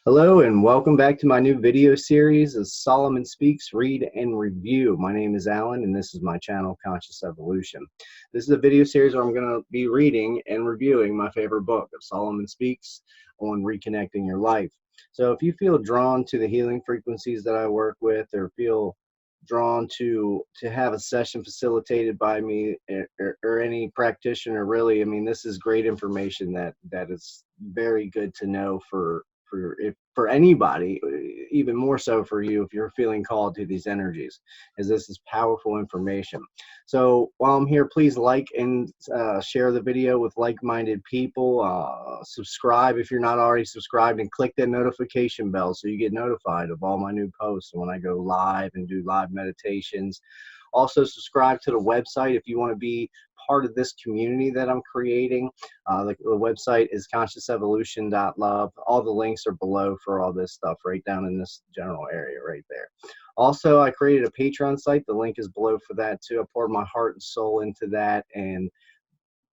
Hello and welcome back to my new video series of Solomon Speaks, Read and Review. My name is Alan and this is my channel, Conscious Evolution. This is a video series where I'm going to be reading and reviewing my favorite book of Solomon Speaks on reconnecting your life. So if you feel drawn to the healing frequencies that I work with, or feel drawn to have a session facilitated by me, or any practitioner, really, I mean, this is great information that is very good to know for anybody, even more so for you if you're feeling called to these energies, as this is powerful information. So while I'm here, please like and share the video with like-minded people. Subscribe if you're not already subscribed, and click that notification bell so you get notified of all my new posts when I go live and do live meditations. Also, subscribe to the website if you want to be part of this community that I'm creating. The website is consciousevolution.love. All the links are below for all this stuff, right down in this general area right there. Also, I created a Patreon site. The link is below for that too. I poured my heart and soul into that, and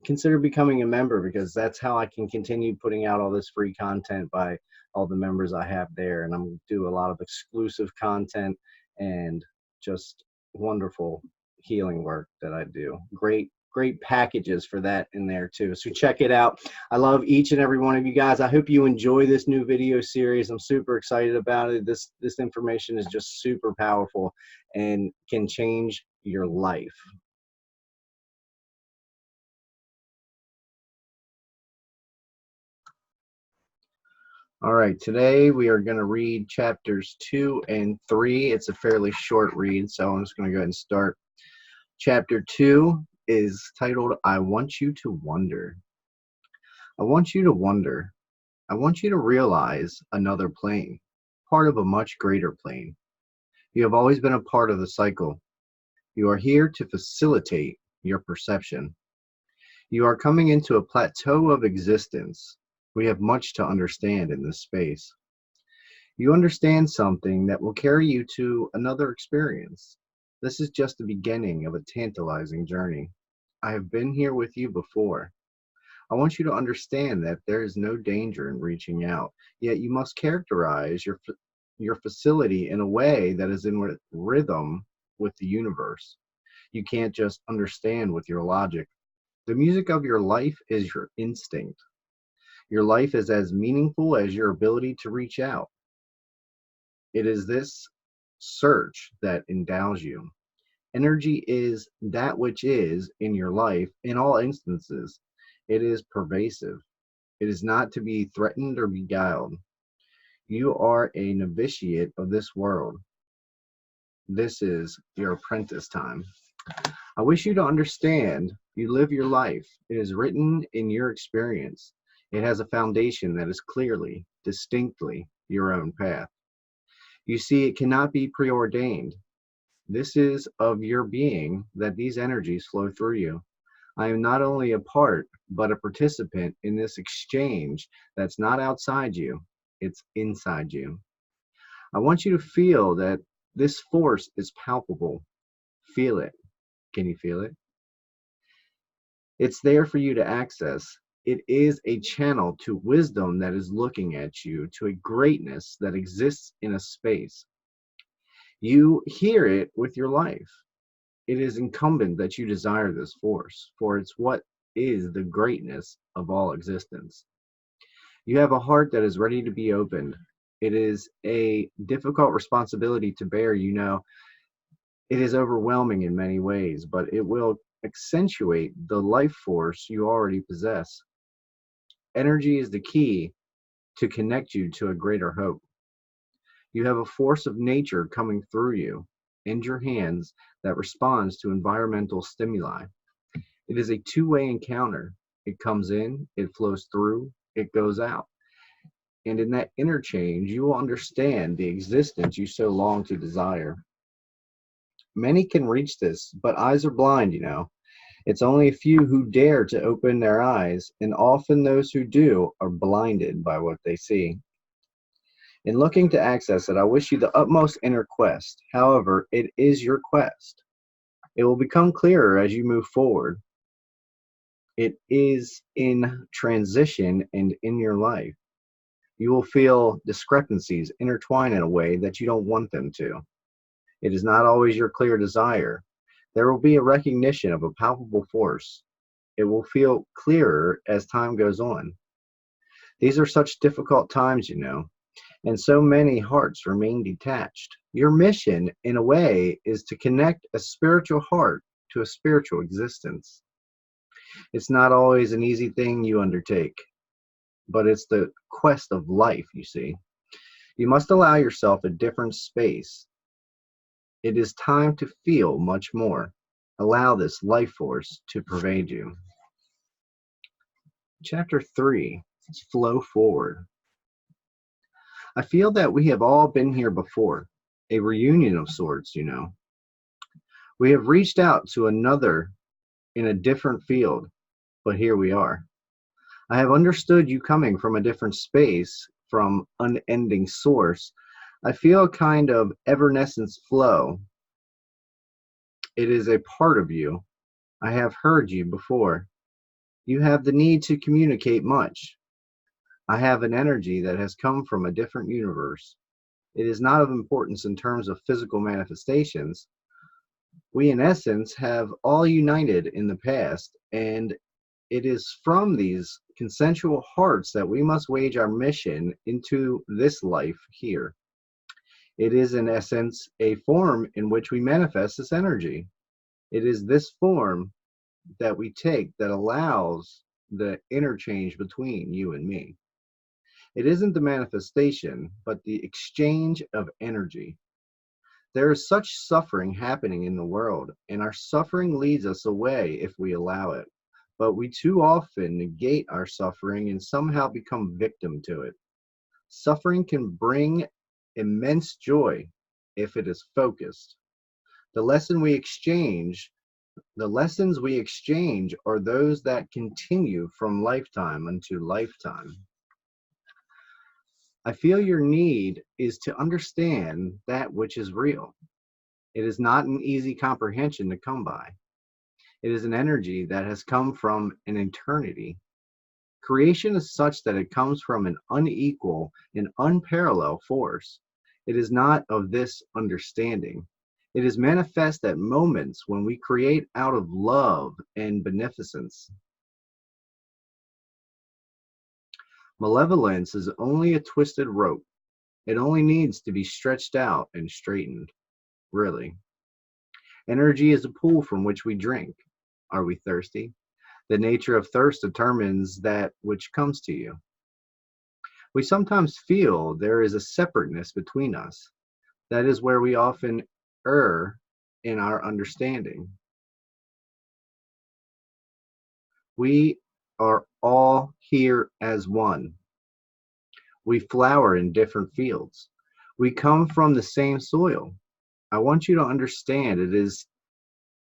consider becoming a member, because that's how I can continue putting out all this free content by all the members I have there. And I'm going to do a lot of exclusive content and just wonderful healing work that I do. Great packages for that in there too. So check it out. I love each and every one of you guys. I hope you enjoy this new video series. I'm super excited about it. This information is just super powerful and can change your life. All right, today we are going to read chapters 2 and 3. It's a fairly short read, so I'm just going to go ahead and start. Chapter 2 is titled, I Want You to Wonder. I want you to wonder. I want you to realize another plane, part of a much greater plane. You have always been a part of the cycle. You are here to facilitate your perception. You are coming into a plateau of existence. We have much to understand in this space. You understand something that will carry you to another experience. This is just the beginning of a tantalizing journey. I have been here with you before. I want you to understand that there is no danger in reaching out, yet you must characterize your facility in a way that is in rhythm with the universe. You can't just understand with your logic. The music of your life is your instinct. Your life is as meaningful as your ability to reach out. It is this search that endows you. Energy is that which is in your life in all instances. It is pervasive. It is not to be threatened or beguiled. You are a novitiate of this world. This is your apprentice time. I wish you to understand you live your life. It is written in your experience. It has a foundation that is clearly, distinctly your own path. You see, it cannot be preordained. This is of your being that these energies flow through you. I am not only a part, but a participant in this exchange that's not outside you, it's inside you. I want you to feel that this force is palpable. Feel it. Can you feel it? It's there for you to access. It is a channel to wisdom that is looking at you, to a greatness that exists in a space. You hear it with your life. It is incumbent that you desire this force, for it's what is the greatness of all existence. You have a heart that is ready to be opened. It is a difficult responsibility to bear, you know. It is overwhelming in many ways, but it will accentuate the life force you already possess. Energy is the key to connect you to a greater hope. You have a force of nature coming through you and your hands that responds to environmental stimuli. It is a two-way encounter. It comes in, it flows through, it goes out. And in that interchange, you will understand the existence you so long to desire. Many can reach this, but eyes are blind, you know. It's only a few who dare to open their eyes, and often those who do are blinded by what they see. In looking to access it, I wish you the utmost inner quest. However, it is your quest. It will become clearer as you move forward. It is in transition and in your life. You will feel discrepancies intertwine in a way that you don't want them to. It is not always your clear desire. There will be a recognition of a palpable force. It will feel clearer as time goes on. These are such difficult times, and so many hearts remain detached. Your mission, in a way, is to connect a spiritual heart to a spiritual existence. It's not always an easy thing you undertake, but it's the quest of life, you see. You must allow yourself a different space. It is time to feel much more. Allow this life force to pervade you. Chapter 3, Flow Forward. I feel that we have all been here before, a reunion of sorts. We have reached out to another in a different field, but here we are. I have understood you coming from a different space, from unending source. I feel a kind of evanescence flow. It is a part of you. I have heard you before. You have the need to communicate much. I have an energy that has come from a different universe. It is not of importance in terms of physical manifestations. We, in essence, have all united in the past, and it is from these consensual hearts that we must wage our mission into this life here. It is, in essence, a form in which we manifest this energy. It is this form that we take that allows the interchange between you and me. It isn't the manifestation, but the exchange of energy. There is such suffering happening in the world, and our suffering leads us away if we allow it. But we too often negate our suffering and somehow become victim to it. Suffering can bring immense joy if it is focused. The lessons we exchange are those that continue from lifetime unto lifetime. I feel your need is to understand that which is real. It is not an easy comprehension to come by. It is an energy that has come from an eternity. Creation is such that it comes from an unequal and unparalleled force. It is not of this understanding. It is manifest at moments when we create out of love and beneficence. Malevolence is only a twisted rope. It only needs to be stretched out and straightened, really. Energy is a pool from which we drink. Are we thirsty? The nature of thirst determines that which comes to you. We sometimes feel there is a separateness between us. That is where we often err in our understanding. We are all here as one. We flower in different fields. We come from the same soil. I want you to understand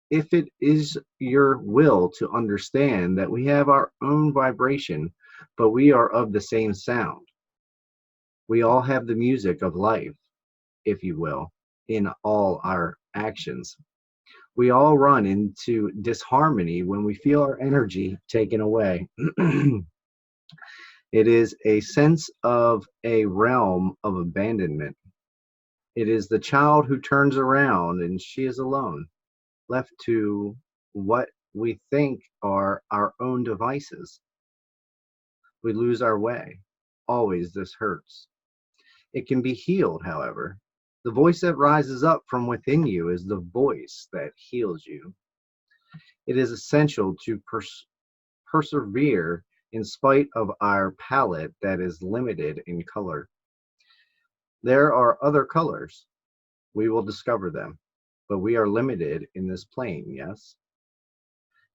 if it is your will to understand that we have our own vibration, but we are of the same sound. We all have the music of life, if you will, in all our actions. We all run into disharmony when we feel our energy taken away. It is a sense of a realm of abandonment. It is the child who turns around and she is alone, left to what we think are our own devices. We lose our way. Always this hurts. It can be healed, however. The voice that rises up from within you is the voice that heals you. It is essential to persevere in spite of our palette that is limited in color. There are other colors. We will discover them, but we are limited in this plane, yes?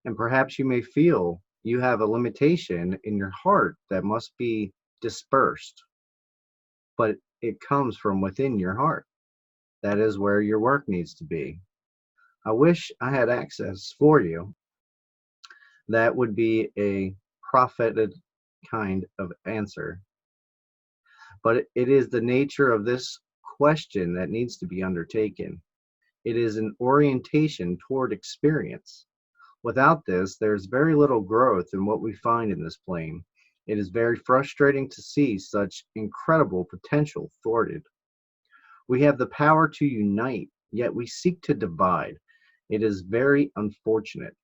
And perhaps you may feel you have a limitation in your heart that must be dispersed, but it comes from within your heart. That is where your work needs to be. I wish I had access for you. That would be a propheted kind of answer. But it is the nature of this question that needs to be undertaken. It is an orientation toward experience. Without this, there's very little growth in what we find in this plane. It is very frustrating to see such incredible potential thwarted. We have the power to unite, yet we seek to divide. It is very unfortunate.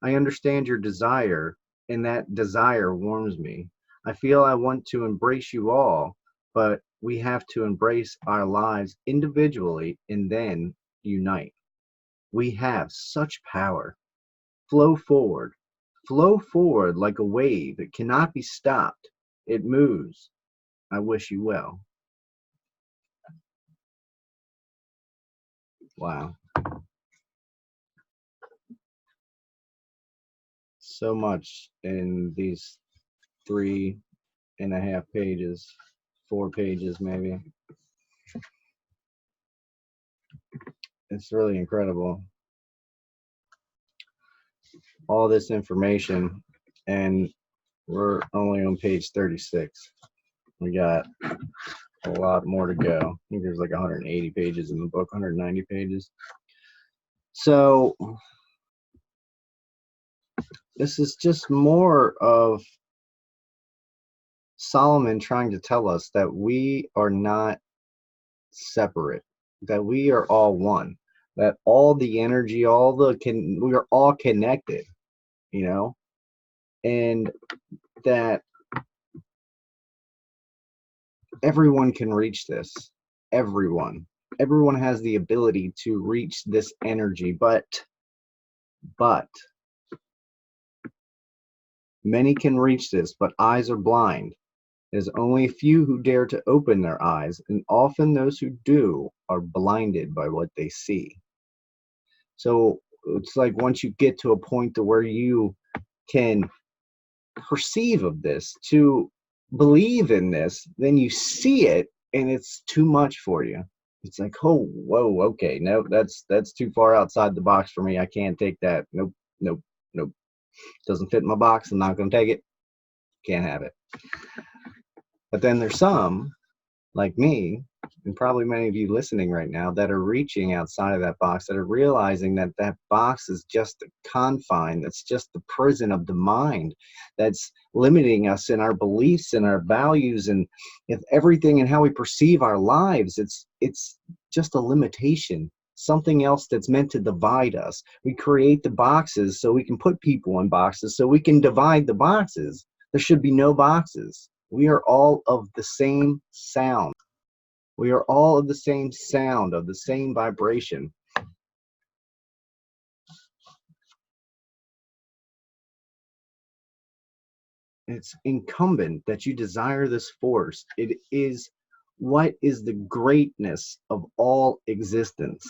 I understand your desire, and that desire warms me. I feel I want to embrace you all, but we have to embrace our lives individually and then unite. We have such power. Flow forward. Flow forward like a wave. It cannot be stopped. It moves. I wish you well. Wow. So much in these 3.5 pages, 4 pages maybe. It's really incredible. All this information, and we're only on page 36. We got a lot more to go. I think there's like 180 pages in the book, 190 pages. So this is just more of Solomon trying to tell us that we are not separate, that we are all one, that all the energy, we are all connected, you know, and that everyone can reach this. Everyone has the ability to reach this energy, but many can reach this, but eyes are blind. There's only a few who dare to open their eyes, and often those who do are blinded by what they see. So it's like once you get to a point to where you can perceive of this, to believe in this, then you see it and it's too much for you. It's like, oh, whoa, okay, no, that's too far outside the box for me. I can't take that. Nope, nope, nope. Doesn't fit in my box. I'm not going to take it. Can't have it. But then there's some, like me, and probably many of you listening right now, that are reaching outside of that box, that are realizing that that box is just a confine, that's just the prison of the mind, that's limiting us in our beliefs and our values and if everything and how we perceive our lives. It's just a limitation, something else that's meant to divide us. We create the boxes so we can put people in boxes so we can divide the boxes. There should be no boxes. We are all of the same sound. We are all of the same sound, of the same vibration. It's incumbent that you desire this force. It is what is the greatness of all existence.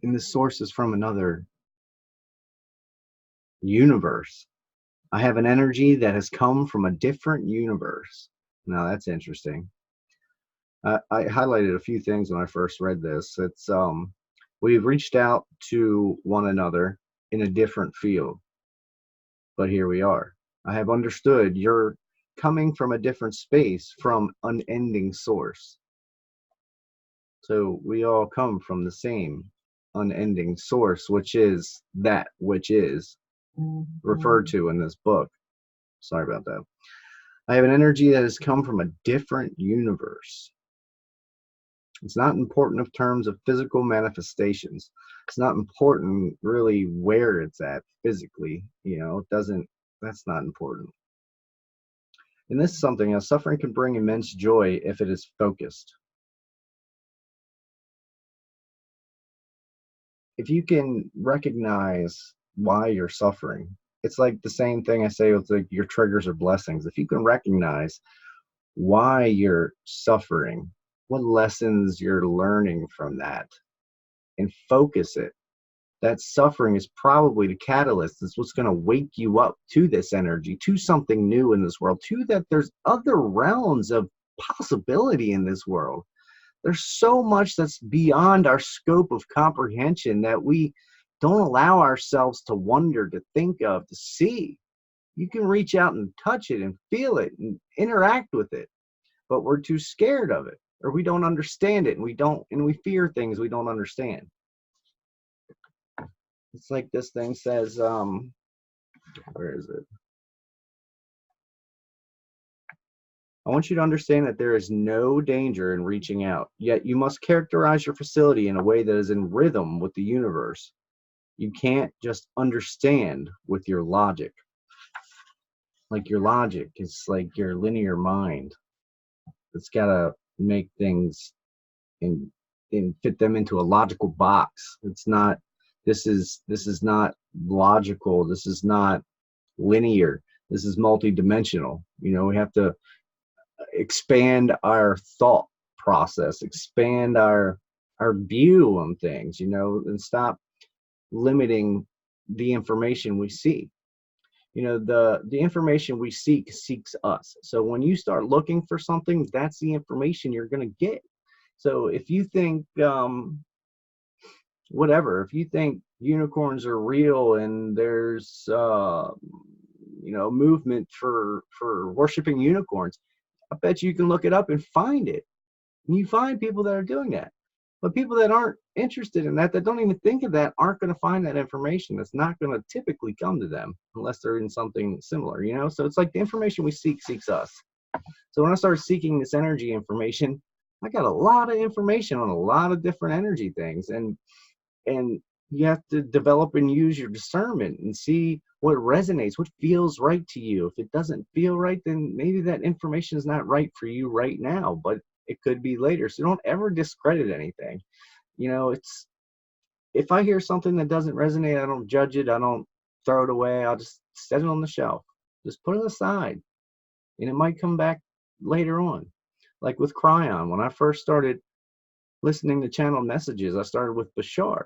And the source is from another universe. I have an energy that has come from a different universe. Now that's interesting. I highlighted a few things when I first read this. It's we've reached out to one another in a different field, but here we are. I have understood you're coming from a different space, from unending source. So we all come from the same unending source, which is that which is referred to in this book. Sorry about that. I have an energy that has come from a different universe. It's not important in terms of physical manifestations. It's not important really where it's at physically. That's not important. And this is something else. Suffering can bring immense joy if it is focused. If you can recognize why you're suffering, it's like the same thing I say with like your triggers or blessings. If you can recognize why you're suffering, what lessons you're learning from that, and focus it, that suffering is probably the catalyst. It's what's going to wake you up to this energy, to something new in this world, to that there's other realms of possibility in this world. There's so much that's beyond our scope of comprehension that we don't allow ourselves to wonder, to think of, to see. You can reach out and touch it and feel it and interact with it, but we're too scared of it, or we don't understand it, and we fear things we don't understand. It's like this thing says, where is it? I want you to understand that there is no danger in reaching out, yet you must characterize your facility in a way that is in rhythm with the universe. You can't just understand with your logic. Like your logic is like your linear mind. It's got to make things and fit them into a logical box. It's not. This is not logical. This is not linear. This is multidimensional. We have to expand our thought process, expand our view on things, and stop limiting the information we see. The information we seek seeks us. So when you start looking for something, that's the information you're going to get. So if you think whatever, if you think unicorns are real and there's movement for worshiping unicorns, I bet you can look it up and find it. And you find people that are doing that. But people that aren't interested in that don't even think of that, aren't going to find that information. That's not going to typically come to them unless they're in something similar, So it's like the information we seek seeks us. So when I started seeking this energy information, I got a lot of information on a lot of different energy things. And you have to develop and use your discernment and see what resonates, what feels right to you. If it doesn't feel right, then maybe that information is not right for you right now, but it could be later. So don't ever discredit anything. It's, if I hear something that doesn't resonate, I don't judge it. I don't throw it away. I'll just set it on the shelf. Just put it aside, and it might come back later on. Like with Cryon, when I first started listening to channel messages, I started with Bashar.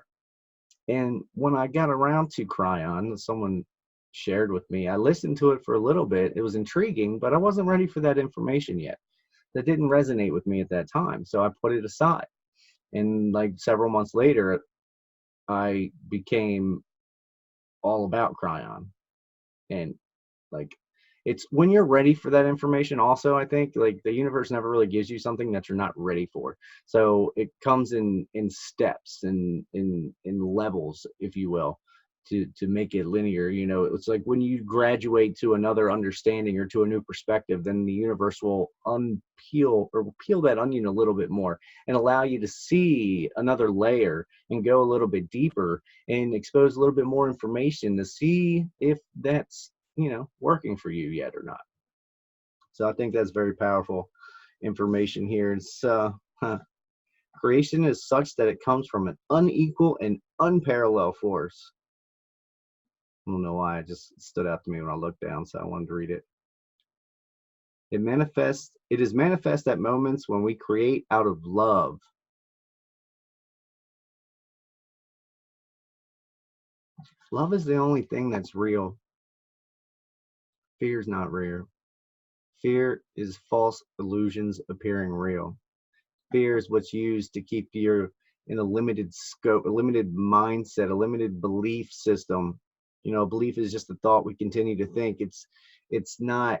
And when I got around to Cryon, someone shared with me, I listened to it for a little bit. It was intriguing, but I wasn't ready for that information yet. That didn't resonate with me at that time. So I put it aside. And like several months later, I became all about Cryon. And like, it's when you're ready for that information also, I think like the universe never really gives you something that you're not ready for. So it comes in steps and in levels, if you will, to make it linear. It's like when you graduate to another understanding or to a new perspective, then the universe will peel that onion a little bit more and allow you to see another layer and go a little bit deeper and expose a little bit more information to see if that's working for you yet or not. So I think that's very powerful information here. It's creation is such that it comes from an unequal and unparalleled force. I don't know why, it just stood out to me when I looked down, so I wanted to read it. It is manifest at moments when we create out of love. Love is the only thing that's real. Fear is not real. Fear is false illusions appearing real. Fear is what's used to keep you in a limited scope, a limited mindset, a limited belief system. Belief is just a thought we continue to think. It's not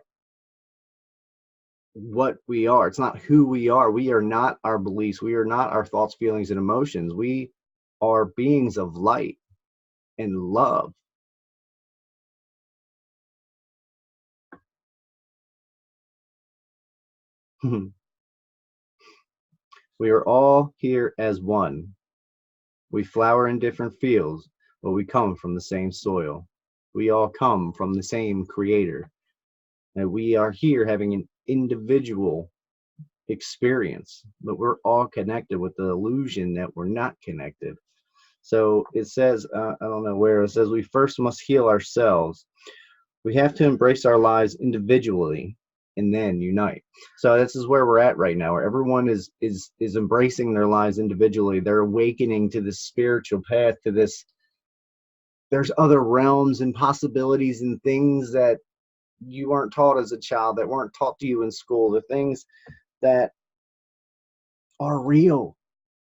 what we are. It's not who we are. We are not our beliefs. We are not our thoughts, feelings, and emotions. We are beings of light and love. We are all here as one. We flower in different fields, but we come from the same soil. We all come from the same creator. And we are here having an individual experience, but we're all connected with the illusion that we're not connected. So it says, I don't know where, it says we first must heal ourselves. We have to embrace our lives individually and then unite. So this is where we're at right now, where everyone is embracing their lives individually. They're awakening to this spiritual path, to this, there's other realms and possibilities and things that you weren't taught as a child, that weren't taught to you in school, the things that are real,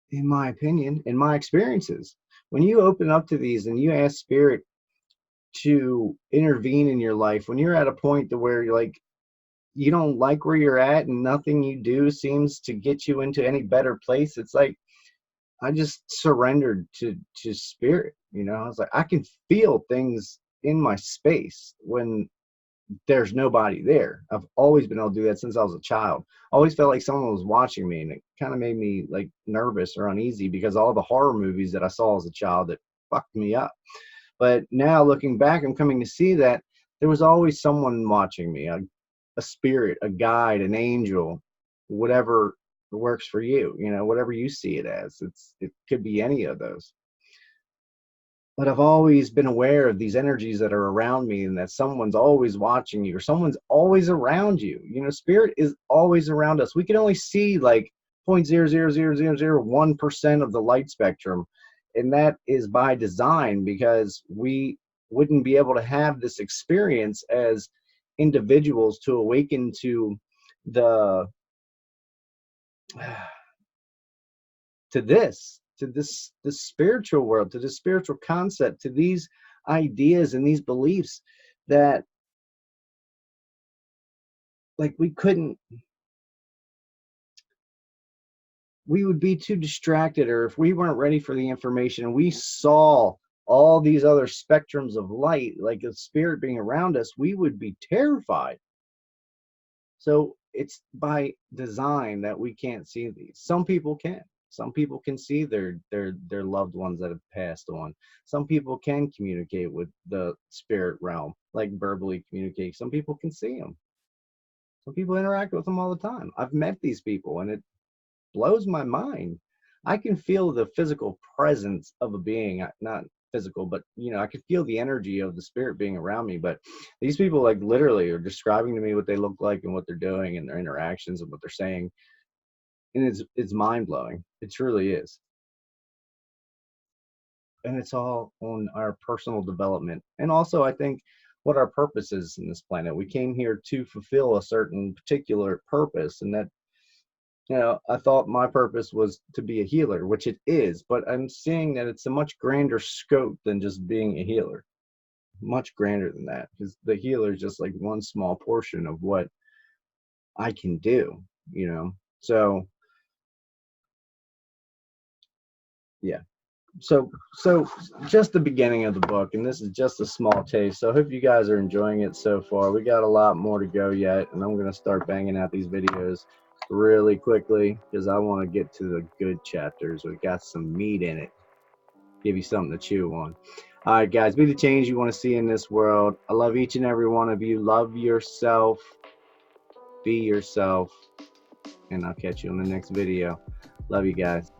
in my opinion, in my experiences. When you open up to these and you ask spirit to intervene in your life, when you're at a point to where you're like, you don't like where you're at and nothing you do seems to get you into any better place, it's like, I just surrendered to spirit. I was like, I can feel things in my space when there's nobody there. I've always been able to do that since I was a child. Always felt like someone was watching me, and it kind of made me like nervous or uneasy because all the horror movies that I saw as a child that fucked me up. But now looking back, I'm coming to see that there was always someone watching me, a spirit, a guide, an angel, whatever works for you, whatever you see it as. It could be any of those. But I've always been aware of these energies that are around me, and that someone's always watching you, or someone's always around you. Spirit is always around us. We can only see like 0.00001% of the light spectrum, and that is by design, because we wouldn't be able to have this experience as individuals to awaken to the this spiritual world, to this spiritual concept, to these ideas and these beliefs that like we would be too distracted, or if we weren't ready for the information and we saw all these other spectrums of light, like a spirit being around us, we would be terrified. So it's by design that we can't see these. Some people can. Some people can see their loved ones that have passed on. Some people can communicate with the spirit realm, like verbally communicate. Some people can see them. Some people interact with them all the time. I've met these people, and it blows my mind. I can feel the physical presence of a being, not physical, but I can feel the energy of the spirit being around me. But these people like literally are describing to me what they look like and what they're doing and their interactions and what they're saying. And it's mind-blowing. It truly is. And it's all on our personal development. And also, I think what our purpose is in this planet. We came here to fulfill a certain particular purpose, and that I thought my purpose was to be a healer, which it is, but I'm seeing that it's a much grander scope than just being a healer. Much grander than that, because the healer is just like one small portion of what I can do, So, yeah. So just the beginning of the book, and this is just a small taste. So I hope you guys are enjoying it so far. We got a lot more to go yet, and I'm going to start banging out these videos really quickly because I want to get to the good chapters. We got some meat in it. Give you something to chew on. All right, guys, be the change you want to see in this world. I love each and every one of you. Love yourself. Be yourself. And I'll catch you in the next video. Love you guys.